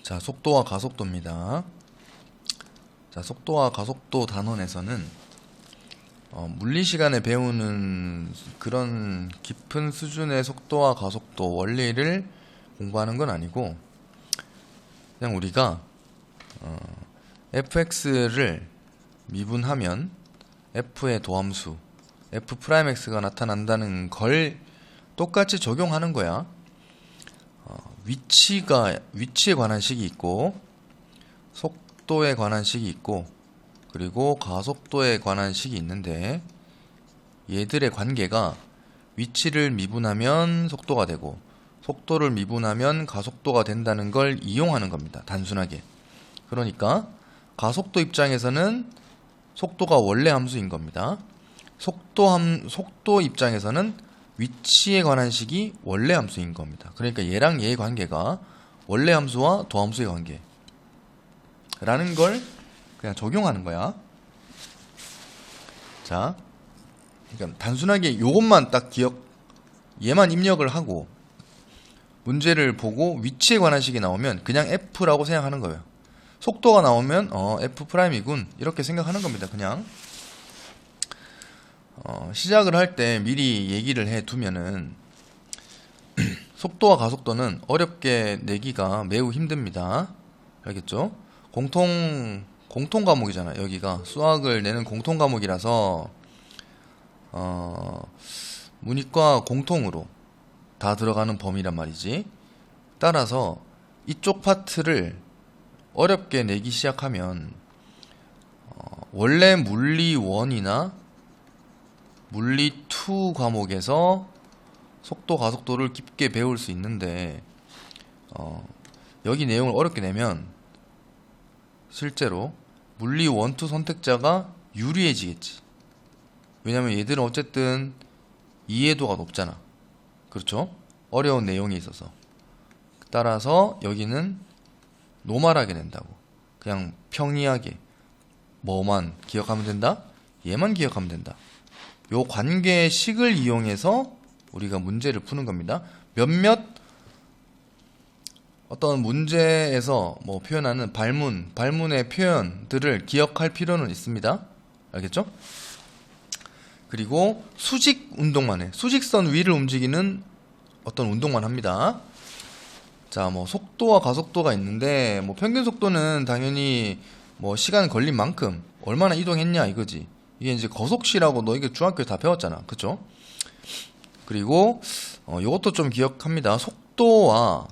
자, 속도와 가속도입니다. 자, 속도와 가속도 단원에서는 물리 시간에 배우는 그런 깊은 수준의 속도와 가속도 원리를 공부하는 건 아니고, 그냥 우리가 fx를 미분하면 f의 도함수 f'x가 나타난다는 걸 똑같이 적용하는 거야. 위치에 관한 식이 있고, 속도에 관한 식이 있고, 그리고 가속도에 관한 식이 있는데, 얘들의 관계가 위치를 미분하면 속도가 되고, 속도를 미분하면 가속도가 된다는 걸 이용하는 겁니다. 단순하게. 그러니까 가속도 입장에서는 속도가 원래 함수인 겁니다. 속도 입장에서는 위치에 관한 식이 원래 함수인 겁니다. 그러니까 얘랑 얘의 관계가 원래 함수와 도함수의 관계 라는 걸 그냥 적용하는 거야. 자, 그러니까 단순하게 요것만 딱 얘만 입력을 하고 문제를 보고 위치에 관한 식이 나오면 그냥 F라고 생각하는 거예요. 속도가 나오면 F'이군 이렇게 생각하는 겁니다. 그냥 시작을 할 때 미리 얘기를 해 두면은 속도와 가속도는 어렵게 내기가 매우 힘듭니다. 알겠죠? 공통 과목이잖아. 여기가 수학을 내는 공통 과목이라서 문이과 공통으로 다 들어가는 범위란 말이지. 따라서 이쪽 파트를 어렵게 내기 시작하면 원래 물리 1이나 물리 2 과목에서 속도 가속도를 깊게 배울 수 있는데 여기 내용을 어렵게 내면 실제로 물리 1, 2 선택자가 유리해지겠지. 왜냐면 얘들은 어쨌든 이해도가 높잖아. 그렇죠? 어려운 내용에 있어서. 따라서 여기는 노멀하게 낸다고. 그냥 평이하게 뭐만 기억하면 된다? 얘만 기억하면 된다. 요 관계식을 이용해서 우리가 문제를 푸는 겁니다. 몇몇 어떤 문제에서 뭐 표현하는 발문의 표현들을 기억할 필요는 있습니다. 알겠죠? 그리고 수직 운동만 해. 수직선 위를 움직이는 어떤 운동만 합니다. 자, 뭐 속도와 가속도가 있는데 뭐 평균 속도는 당연히 뭐 시간 걸린 만큼 얼마나 이동했냐 이거지. 이게 이제 거속시라고 너 이게 중학교에 다 배웠잖아. 그쵸? 그리고 요것도 좀 기억합니다. 속도와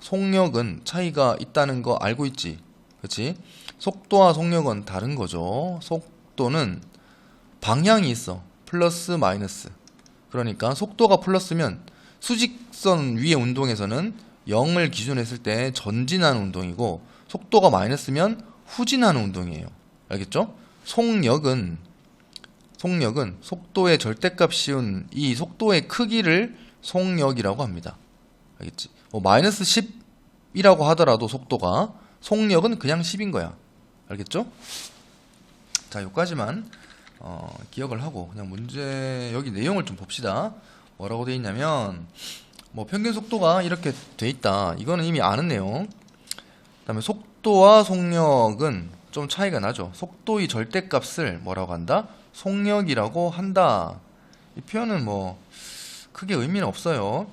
속력은 차이가 있다는 거 알고 있지? 그치? 속도와 속력은 다른 거죠. 속도는 방향이 있어. 플러스 마이너스. 그러니까 속도가 플러스면 수직선 위의 운동에서는 0을 기준으로 했을 때 전진하는 운동이고, 속도가 마이너스면 후진하는 운동이에요. 알겠죠? 속력은 속도의 절대값 씌운 이 속도의 크기를 속력이라고 합니다. 알겠지? 뭐 마이너스 10이라고 하더라도 속도가, 속력은 그냥 10인 거야. 알겠죠? 자, 여기까지만 기억을 하고 그냥 문제 여기 내용을 좀 봅시다. 뭐라고 돼 있냐면 뭐 평균 속도가 이렇게 돼 있다. 이거는 이미 아는 내용. 그다음에 속도와 속력은 좀 차이가 나죠. 속도의 절대값을 뭐라고 한다? 속력이라고 한다. 이 표현은 뭐 크게 의미는 없어요.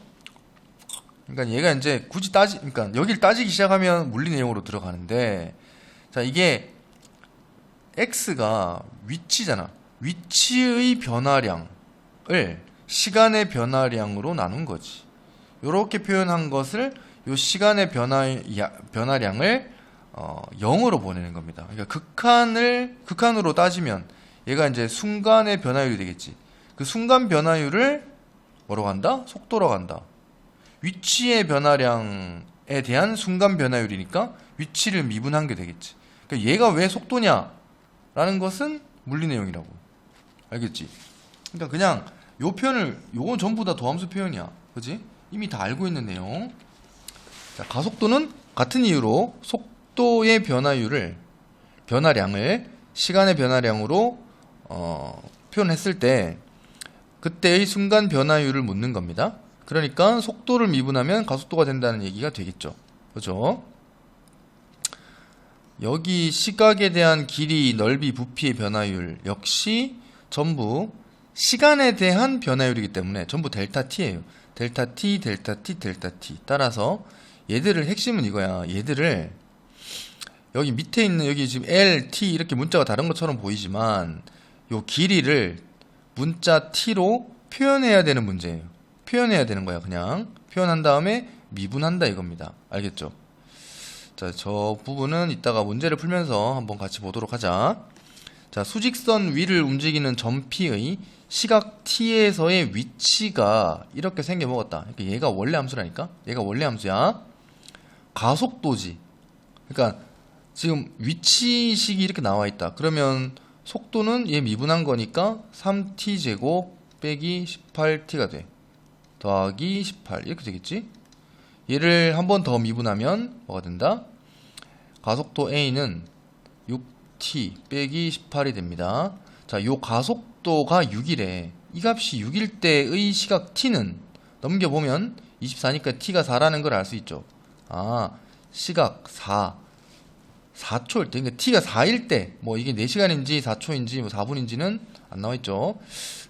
그러니까 얘가 이제 굳이 그러니까 여기를 따지기 시작하면 물리 내용으로 들어가는데, 자, 이게 x가 위치잖아. 위치의 변화량을 시간의 변화량으로 나눈 거지. 요렇게 표현한 것을 요 시간의 변화량을 0으로 보내는 겁니다. 그러니까 극한으로 따지면 얘가 이제 순간의 변화율이 되겠지. 그 순간 변화율을 뭐라고 한다? 속도라고 한다. 위치의 변화량에 대한 순간 변화율이니까 위치를 미분한 게 되겠지. 그러니까 얘가 왜 속도냐? 라는 것은 물리 내용이라고. 알겠지? 그러니까 그냥 요 표현을, 요건 전부 다 도함수 표현이야. 그지? 이미 다 알고 있는 내용. 자, 가속도는 같은 이유로 속도의 변화량을 시간의 변화량으로 표현했을 때 그때의 순간 변화율을 묻는 겁니다. 그러니까 속도를 미분하면 가속도가 된다는 얘기가 되겠죠. 그죠? 여기 시각에 대한 길이, 넓이, 부피의 변화율 역시 전부 시간에 대한 변화율이기 때문에 전부 델타 t예요. 델타 t, 델타 t, 델타 t. 따라서 얘들을 핵심은 이거야. 얘들을 여기 밑에 있는 여기 지금 L, T 이렇게 문자가 다른 것처럼 보이지만 요 길이를 문자 T로 표현해야 되는 문제예요. 표현해야 되는 거야. 그냥 표현한 다음에 미분한다 이겁니다. 알겠죠? 자, 저 부분은 이따가 문제를 풀면서 한번 같이 보도록 하자. 자, 수직선 위를 움직이는 점 P의 시각 T에서의 위치가 이렇게 생겨먹었다. 그러니까 얘가 원래 함수라니까? 얘가 원래 함수야. 가속도지. 그러니까 지금 위치식이 이렇게 나와 있다. 그러면 속도는 얘 미분한 거니까 3t제곱 빼기 18t가 돼. 더하기 18 이렇게 되겠지? 얘를 한 번 더 미분하면 뭐가 된다? 가속도 A는 6t 빼기 18이 됩니다. 자, 요 가속도가 6이래. 이 값이 6일 때의 시각 t는 넘겨보면 24니까 t가 4라는 걸 알 수 있죠. 아, 시각 4초일 때, 그러니까 t가 4일 때, 뭐 이게 4시간인지 4초인지 뭐 4분인지는 안 나와 있죠.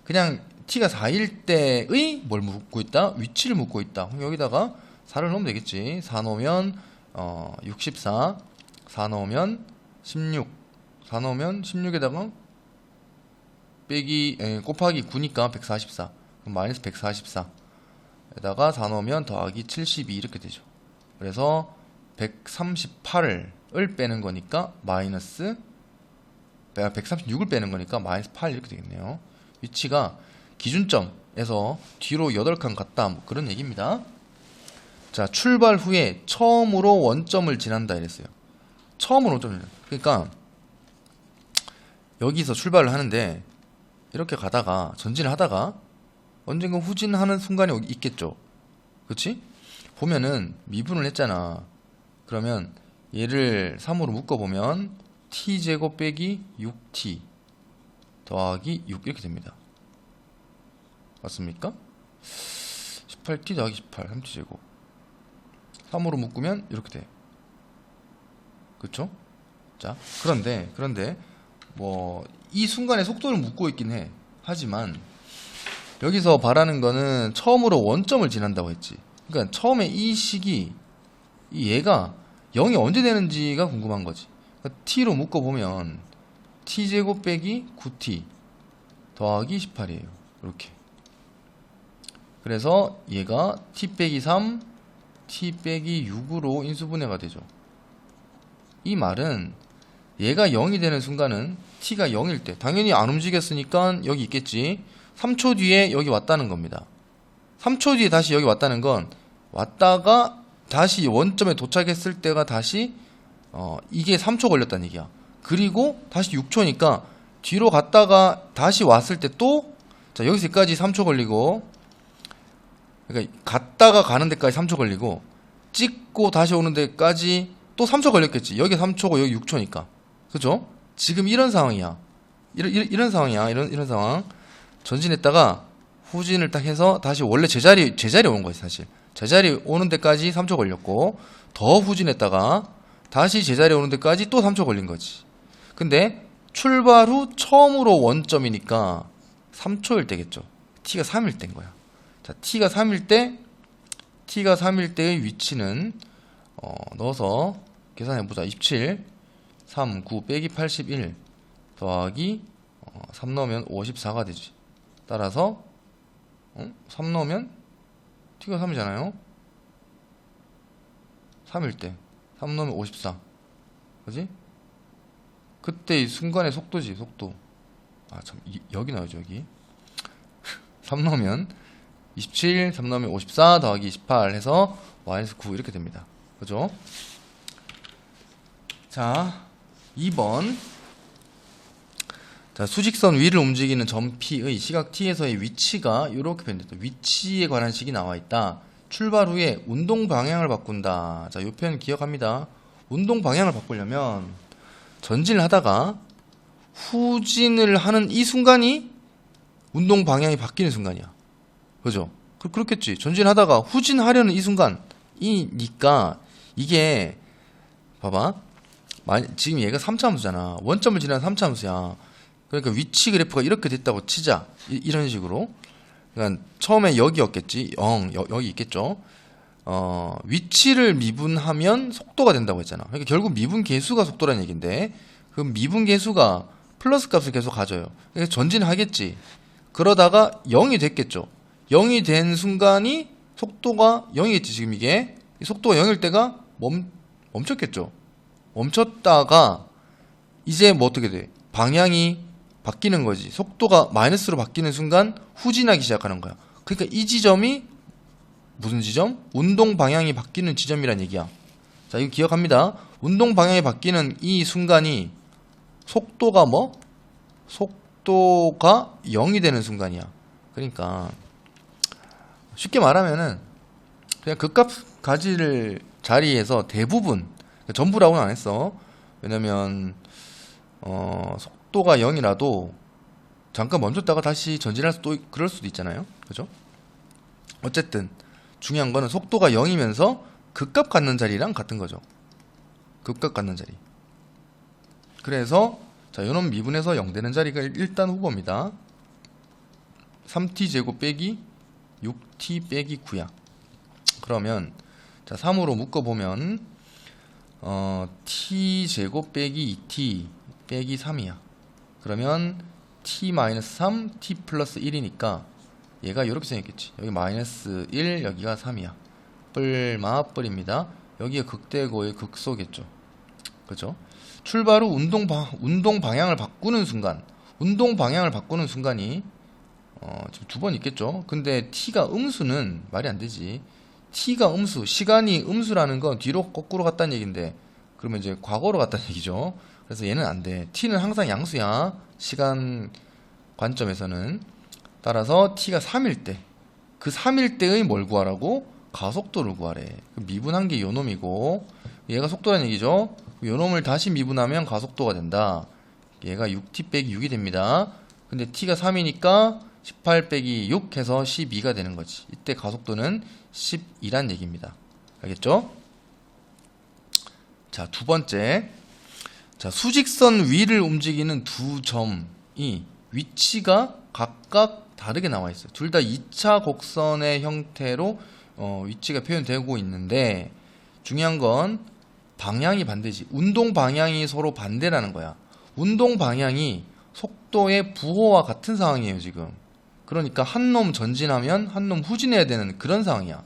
그냥 t가 4일 때의 뭘 묻고 있다? 위치를 묻고 있다. 그럼 여기다가 4를 넣으면 되겠지. 4 넣으면 64, 4 넣으면 16, 4 넣으면 16에다가 빼기 곱하기 9니까 144. 그럼 마이너스 144에다가 4 넣으면 더하기 72 이렇게 되죠. 그래서 138을 빼는 거니까 마이너스 136을 빼는 거니까 마이너스 8 이렇게 되겠네요. 위치가 기준점에서 뒤로 8칸 갔다 뭐 그런 얘기입니다. 자, 출발 후에 처음으로 원점을 지난다 이랬어요. 처음으로 원점을 지난다. 그러니까 여기서 출발을 하는데 이렇게 가다가 전진을 하다가 언젠가 후진하는 순간이 있겠죠. 그치? 보면은 미분을 했잖아. 그러면 얘를 3으로 묶어보면 t제곱 빼기 6t 더하기 6 이렇게 됩니다. 맞습니까? 18t 더하기 18 3t제곱 3으로 묶으면 이렇게 돼. 그쵸? 자, 그런데 뭐 이 순간에 속도를 묶고 있긴 해. 하지만 여기서 바라는 거는 처음으로 원점을 지난다고 했지. 그러니까 처음에 이 식이 얘가 0이 언제 되는지가 궁금한 거지. 그러니까 t로 묶어보면 t제곱 빼기 9t 더하기 18이에요. 이렇게. 그래서 얘가 t 빼기 3, t 빼기 6으로 인수분해가 되죠. 이 말은 얘가 0이 되는 순간은 t가 0일 때 당연히 안 움직였으니까 여기 있겠지. 3초 뒤에 여기 왔다는 겁니다. 3초 뒤에 다시 여기 왔다는 건 왔다가 다시 원점에 도착했을 때가 다시 이게 3초 걸렸다는 얘기야. 그리고 다시 6초니까 뒤로 갔다가 다시 왔을 때 또 자, 여기서까지 3초 걸리고 그러니까 갔다가 가는 데까지 3초 걸리고 찍고 다시 오는 데까지 또 3초 걸렸겠지. 여기 3초고 여기 6초니까. 그죠? 지금 이런 상황이야. 이런 상황이야. 이런 상황. 전진했다가 후진을 딱 해서 다시 원래 제자리에 오는 거지, 사실. 제자리 오는 데까지 3초 걸렸고, 더 후진했다가 다시 제자리에 오는 데까지 또 3초 걸린 거지. 근데 출발 후 처음으로 원점이니까 3초일 때겠죠. t가 3일 때인 거야. 자, t가 3일 때의 위치는 넣어서 계산해보자. 27, 3, 9 빼기 81 더하기 3 넣으면 54가 되지. 따라서 3 넣으면 t가 3이잖아요. 3일 때 3 넣으면 54. 그지? 그때 이 순간의 속도지, 속도. 아, 참, 여기 나오죠, 여기. 3 넣으면 27, 3 넣으면 54 더하기 28 해서 마이너스 9 이렇게 됩니다. 그죠? 자, 2번. 자, 수직선 위를 움직이는 점 P의 시각 T에서의 위치가 이렇게 변했다. 위치에 관한 식이 나와 있다. 출발 후에 운동 방향을 바꾼다. 자, 이 표현 기억합니다. 운동 방향을 바꾸려면 전진을 하다가 후진을 하는 이 순간이 운동 방향이 바뀌는 순간이야. 그죠? 그렇겠지. 전진하다가 후진하려는 이 순간이니까 이게 봐봐. 지금 얘가 3차 함수잖아. 원점을 지나는 3차 함수야. 그러니까 위치 그래프가 이렇게 됐다고 치자. 이런 식으로. 그러니까 처음에 여기였겠지. 여기 있겠죠. 위치를 미분하면 속도가 된다고 했잖아. 그러니까 결국 미분 계수가 속도라는 얘기인데, 그 미분 계수가 플러스 값을 계속 가져요. 그래서 전진하겠지. 그러다가 0이 됐겠죠. 0이 된 순간이 속도가 0이겠지. 지금 이게 속도가 0일 때가 멈췄겠죠. 멈췄다가 이제 뭐 어떻게 돼? 방향이 바뀌는 거지. 속도가 마이너스로 바뀌는 순간 후진하기 시작하는 거야. 그러니까 이 지점이 무슨 지점? 운동 방향이 바뀌는 지점이란 얘기야. 자, 이거 기억합니다. 운동 방향이 바뀌는 이 순간이 속도가 뭐? 속도가 0이 되는 순간이야. 그러니까 쉽게 말하면은 그냥 극값 가질 자리에서 대부분, 전부라고는 안 했어. 왜냐면 속도가 0이라도 잠깐 멈췄다가 다시 전진할 수도, 그럴 수도 있잖아요. 그죠? 어쨌든 중요한 거는 속도가 0이면서 극값 갖는 자리랑 같은 거죠. 극값 갖는 자리. 그래서 자, 요놈 미분해서 0 되는 자리가 일단 후보입니다. 3t 제곱 빼기 6t 빼기 9야. 그러면 자, 3으로 묶어보면 t 제곱 빼기 2t 빼기 3이야. 그러면 t-3 t 플러스 1이니까 얘가 이렇게 생겼겠지. 여기 마이너스 1, 여기가 3이야. 뿔마뿔입니다. 여기가 극대고의 극소겠죠. 그죠? 출발 후 운동 방향을 바꾸는 순간, 운동 방향을 바꾸는 순간이 지금 두 번 있겠죠. 근데 t가 음수는 말이 안 되지. t가 음수, 시간이 음수라는 건 뒤로 거꾸로 갔다는 얘기인데, 그러면 이제 과거로 갔다는 얘기죠. 그래서 얘는 안 돼. t는 항상 양수야. 시간 관점에서는. 따라서 t가 3일 때, 그 3일 때의 뭘 구하라고? 가속도를 구하래. 미분한 게 요놈이고, 얘가 속도란 얘기죠. 요놈을 다시 미분하면 가속도가 된다. 얘가 6t 빼기 6이 됩니다. 근데 t가 3이니까 18 빼기 6 해서 12가 되는 거지. 이때 가속도는 12란 얘기입니다. 알겠죠? 자, 두 번째. 자, 수직선 위를 움직이는 두 점이 위치가 각각 다르게 나와 있어요. 둘 다 2차 곡선의 형태로 위치가 표현되고 있는데, 중요한 건 방향이 반대지. 운동 방향이 서로 반대라는 거야. 운동 방향이 속도의 부호와 같은 상황이에요, 지금. 그러니까 한 놈 전진하면 한 놈 후진해야 되는 그런 상황이야.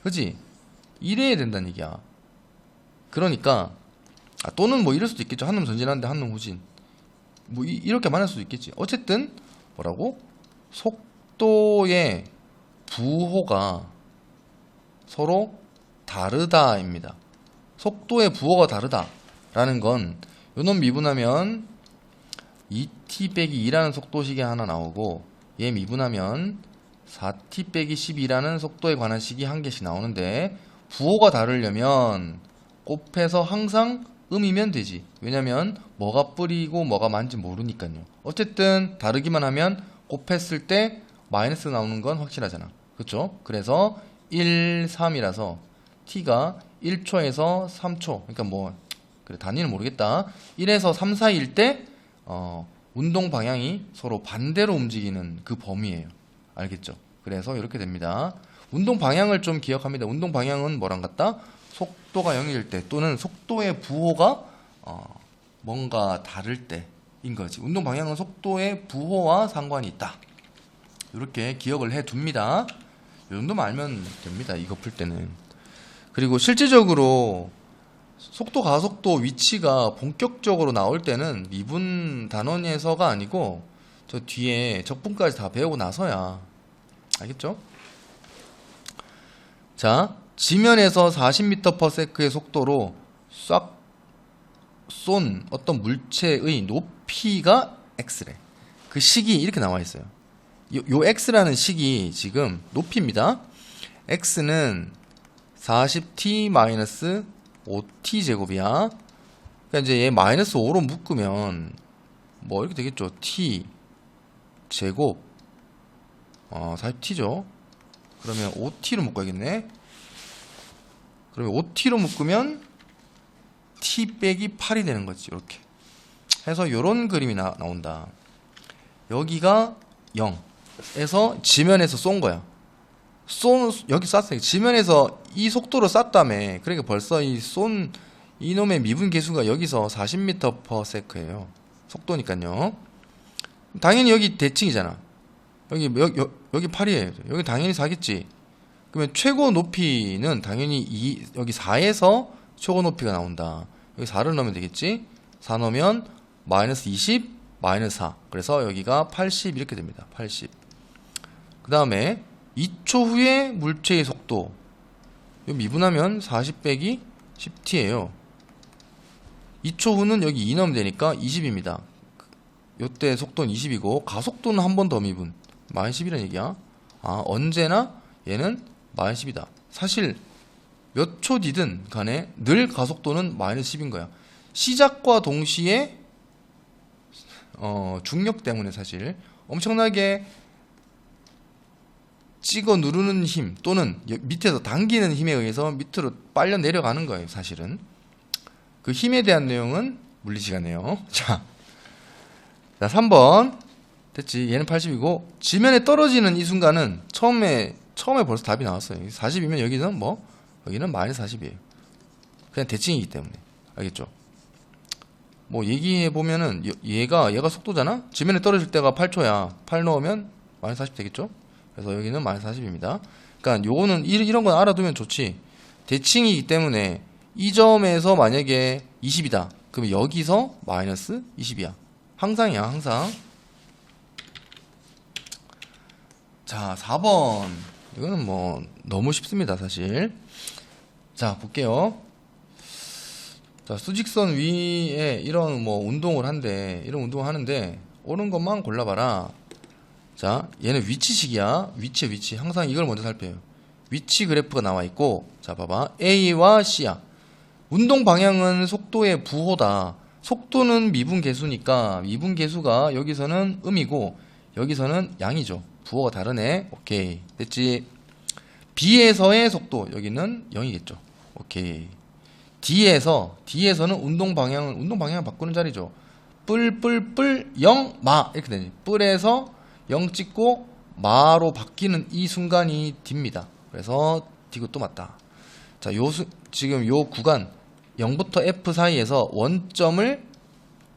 그지? 이래야 된다는 얘기야. 그러니까 또는 뭐 이럴 수도 있겠죠. 한 놈 전진하는데 한 놈 후진. 뭐 이렇게 말할 수도 있겠지. 어쨌든 뭐라고? 속도의 부호가 서로 다르다입니다. 속도의 부호가 다르다라는 건 요놈 미분하면 2t 빼기 2라는 속도식이 하나 나오고, 얘 미분하면 4t 빼기 12라는 속도에 관한 식이 한 개씩 나오는데, 부호가 다르려면 곱해서 항상 음이면 되지. 왜냐면 뭐가 뿌리고 뭐가 만지 모르니까요. 어쨌든 다르기만 하면 곱했을 때 마이너스 나오는 건 확실하잖아. 그쵸? 그래서 1, 3이라서 t가 1초에서 3초, 그러니까 뭐 그래 단위는 모르겠다. 1에서 3 사이일 때 운동 방향이 서로 반대로 움직이는 그 범위예요. 알겠죠? 그래서 이렇게 됩니다. 운동 방향을 좀 기억합니다. 운동 방향은 뭐랑 같다? 속도가 0일 때, 또는 속도의 부호가 뭔가 다를 때인 거지. 운동 방향은 속도의 부호와 상관이 있다. 이렇게 기억을 해 둡니다. 이 정도만 알면 됩니다. 이거 풀 때는. 그리고 실질적으로 속도, 가속도, 위치가 본격적으로 나올 때는 미분 단원에서가 아니고 저 뒤에 적분까지 다 배우고 나서야. 알겠죠? 자, 지면에서 40m/s의 속도로 싹 쏜 어떤 물체의 높이가 x래. 그 식이 이렇게 나와 있어요. 요 x라는 식이 지금 높이입니다. x는 40t-5t 제곱이야. 그러니까 이제 얘 마이너스 5로 묶으면 뭐 이렇게 되겠죠. t 제곱 40t죠. 그러면 5t로 묶어야겠네. 그러면 5t로 묶으면 t 빼기 8이 되는 거지. 이렇게 해서 요런 그림이 나온다. 여기가 0에서 지면에서 쏜 거야. 여기 쐈어요. 지면에서 이 속도로 쐈다며. 그러니까 벌써 이놈의 미분 계수가 여기서 40m/s예요. 속도니까요. 당연히 여기 대칭이잖아. 여기 8이에요. 여기 당연히 4겠지. 그러면 최고 높이는 당연히 여기 4에서 최고 높이가 나온다. 여기 4를 넣으면 되겠지. 4 넣으면 마이너스 20, 마이너스 4. 그래서 여기가 80 이렇게 됩니다. 80. 그 다음에 2초 후에 물체의 속도. 미분하면 40 빼기 10t예요. 2초 후는 여기 2 넣으면 되니까 20입니다. 요때 속도는 20이고 가속도는 한 번 더 미분. 마이너스 10이라는 얘기야. 언제나 얘는 마이너스 10이다. 사실 몇 초 뒤든 간에 늘 가속도는 마이너스 10인 거야. 시작과 동시에 중력 때문에 사실 엄청나게 찍어 누르는 힘 또는 밑에서 당기는 힘에 의해서 밑으로 빨려 내려가는 거예요. 사실은 그 힘에 대한 내용은 물리시간이에요. 자 3번 됐지. 얘는 80이고 지면에 떨어지는 이 순간은 처음에 벌써 답이 나왔어요. 40이면 여기는 여기는 마이너스 40이에요. 그냥 대칭이기 때문에. 알겠죠? 얘기해 보면은 얘가 속도잖아. 지면에 떨어질 때가 8초야. 8 넣으면 마이너스 40 되겠죠? 그래서 여기는 마이너스 40입니다. 그러니까 요거는 이런 건 알아두면 좋지. 대칭이기 때문에 이 점에서 만약에 20이다. 그러면 여기서 마이너스 20이야. 항상이야, 항상. 자, 4번. 이거는 너무 쉽습니다, 사실. 자, 볼게요. 자, 수직선 위에 이런 운동을 하는데, 옳은 것만 골라봐라. 자, 얘는 위치식이야. 위치. 항상 이걸 먼저 살펴요. 위치 그래프가 나와 있고, 자, 봐봐. A와 C야. 운동 방향은 속도의 부호다. 속도는 미분 계수니까, 미분 계수가 여기서는 음이고, 여기서는 양이죠. 부호가 다르네. 오케이. 됐지? B에서의 속도, 여기는 0이겠죠. 오케이. D에서는 운동 방향을 바꾸는 자리죠. 뿔 0 마 이렇게 되지. 뿔에서 0 찍고 마로 바뀌는 이 순간이 D입니다. 그래서 D고 또 맞다. 자, 지금 요 구간 0부터 F 사이에서 원점을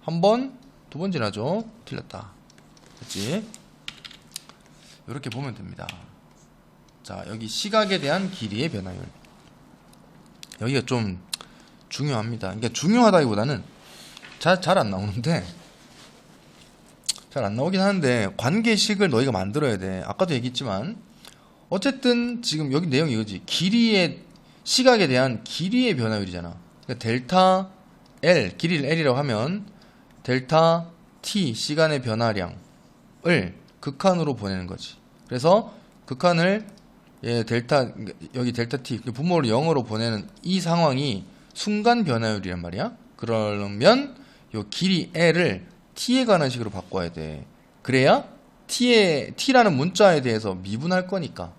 두 번 지나죠. 틀렸다. 됐지? 이렇게 보면 됩니다. 자, 여기 시각에 대한 길이의 변화율. 여기가 좀 중요합니다. 그러니까 중요하다기보다는 잘 안 나오는데, 잘 안 나오긴 하는데 관계식을 너희가 만들어야 돼. 아까도 얘기했지만 어쨌든 지금 여기 내용이 이거지. 시각에 대한 길이의 변화율이잖아. 그러니까 델타 L, 길이를 L이라고 하면 델타 T, 시간의 변화량을 극한으로 보내는 거지. 그래서 극한을 여기 델타 T, 분모를 0으로 보내는 이 상황이 순간 변화율이란 말이야. 그러면 요 길이 L을 T에 관한 식으로 바꿔야 돼. 그래야 T라는 문자에 대해서 미분할 거니까.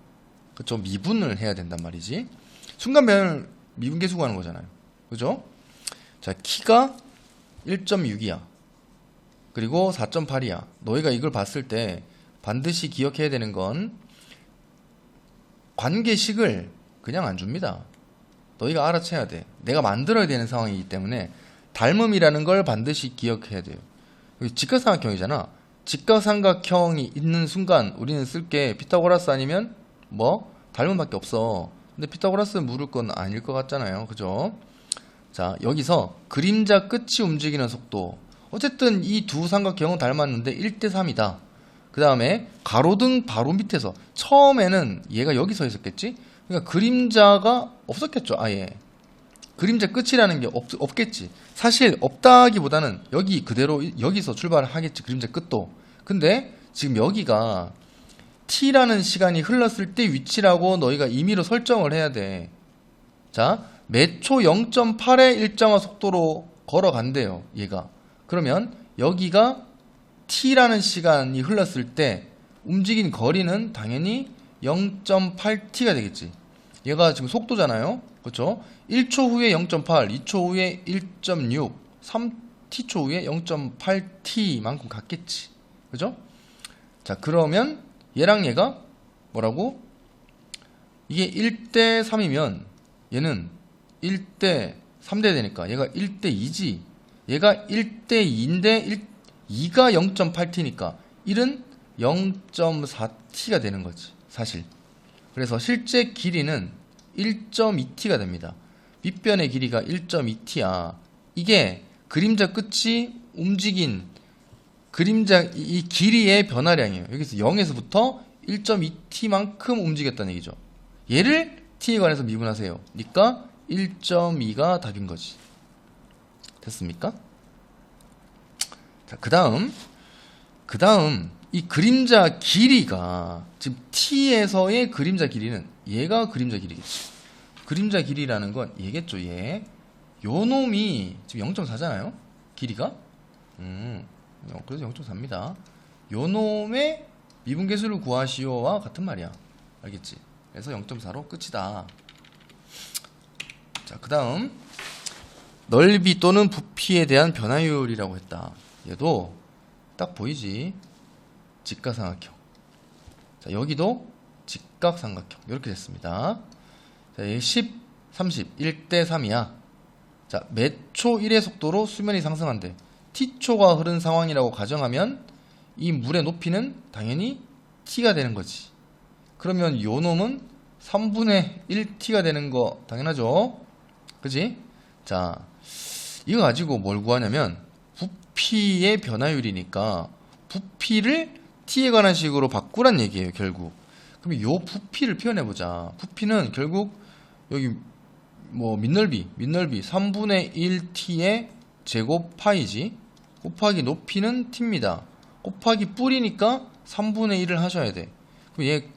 그쵸? 미분을 해야 된단 말이지. 순간 변화율 미분 계수 구하는 거잖아요. 그죠? 자, 키가 1.6이야. 그리고 4.8이야. 너희가 이걸 봤을 때 반드시 기억해야 되는 건 관계식을 그냥 안 줍니다. 너희가 알아채야 돼. 내가 만들어야 되는 상황이기 때문에 닮음이라는 걸 반드시 기억해야 돼요. 직각삼각형이잖아. 직각삼각형이 있는 순간 우리는 쓸 게 피타고라스 아니면 닮음밖에 없어. 근데 피타고라스 물을 건 아닐 것 같잖아요. 그죠? 자, 여기서 그림자 끝이 움직이는 속도. 어쨌든 이 두 삼각형은 닮았는데 1대3이다. 그 다음에 가로등 바로 밑에서, 처음에는 얘가 여기 서 있었겠지? 그러니까 그림자가 없었겠죠. 아예 그림자 끝이라는 게 없겠지. 사실 없다기보다는 여기 그대로 여기서 출발을 하겠지. 그림자 끝도. 근데 지금 여기가 T라는 시간이 흘렀을 때 위치라고 너희가 임의로 설정을 해야 돼. 자, 매초 0.8의 일정한 속도로 걸어간대요, 얘가. 그러면 여기가 T라는 시간이 흘렀을 때 움직인 거리는 당연히 0.8T가 되겠지. 얘가 지금 속도잖아요. 그렇죠? 1초 후에 0.8, 2초 후에 1.6, 3t초 후에 0.8t만큼 같겠지. 그죠? 자, 그러면 얘랑 얘가 뭐라고? 이게 1대 3이면 얘는 1대 3대 되니까 얘가 1대 2지. 얘가 1대 2인데 2가 0.8t니까 1은 0.4t가 되는 거지, 사실. 그래서 실제 길이는 1.2t가 됩니다. 밑변의 길이가 1.2t야. 이게 그림자 끝이 움직인 그림자 이 길이의 변화량이에요. 여기서 0에서부터 1.2t만큼 움직였다는 얘기죠. 얘를 t에 관해서 미분하세요. 그러니까 1.2가 답인 거지. 됐습니까? 자, 그 다음 이 그림자 길이가 지금 t에서의 그림자 길이는 얘가 그림자 길이겠지. 그림자 길이라는 건 얘겠죠. 얘. 요 놈이 지금 0.4잖아요. 길이가. 그래서 0.4입니다. 요 놈의 미분계수를 구하시오와 같은 말이야. 알겠지? 그래서 0.4로 끝이다. 자, 그 다음 넓이 또는 부피에 대한 변화율이라고 했다. 얘도 딱 보이지? 직각삼각형. 자, 여기도 직각삼각형. 이렇게 됐습니다. 자, 얘 10, 30, 1대 3이야. 자, 매초 1의 속도로 수면이 상승한대. t초가 흐른 상황이라고 가정하면 이 물의 높이는 당연히 t가 되는 거지. 그러면 요 놈은 3분의 1t가 되는 거 당연하죠. 그치? 자, 이거 가지고 뭘 구하냐면 부피의 변화율이니까 부피를 t에 관한 식으로 바꾸란 얘기예요, 결국. 그럼 요 부피를 표현해보자. 부피는 결국 여기 뭐 밑넓이 3분의 1t의 제곱 파이지. 곱하기 높이는 t입니다. 곱하기 뿌리니까 3분의 1을 하셔야 돼. 그럼 얘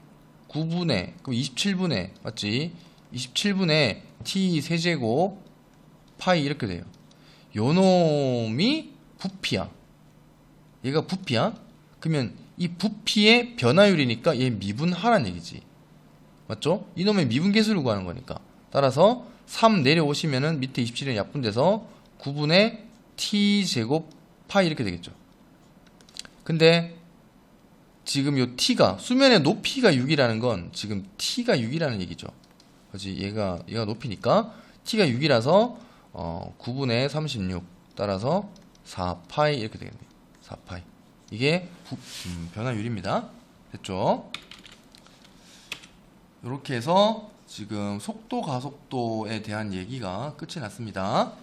9분의, 그럼 27분의, 맞지? 27분의 t 세제곱 파이 이렇게 돼요. 요 놈이 부피야. 얘가 부피야. 그러면 이 부피의 변화율이니까 얘 미분하란 얘기지. 맞죠? 이놈의 미분계수를 구하는 거니까. 따라서 3 내려오시면은 밑에 27이 약분돼서 9분의 t제곱 파이 이렇게 되겠죠. 근데 지금 요 t가 수면의 높이가 6이라는 건 지금 t가 6이라는 얘기죠. 그렇지? 얘가 높이니까 t가 6이라서 9분의 36 따라서 4파이 이렇게 되겠네요. 4파이. 이게 변화율입니다. 됐죠? 이렇게 해서 지금 속도 가속도에 대한 얘기가 끝이 났습니다.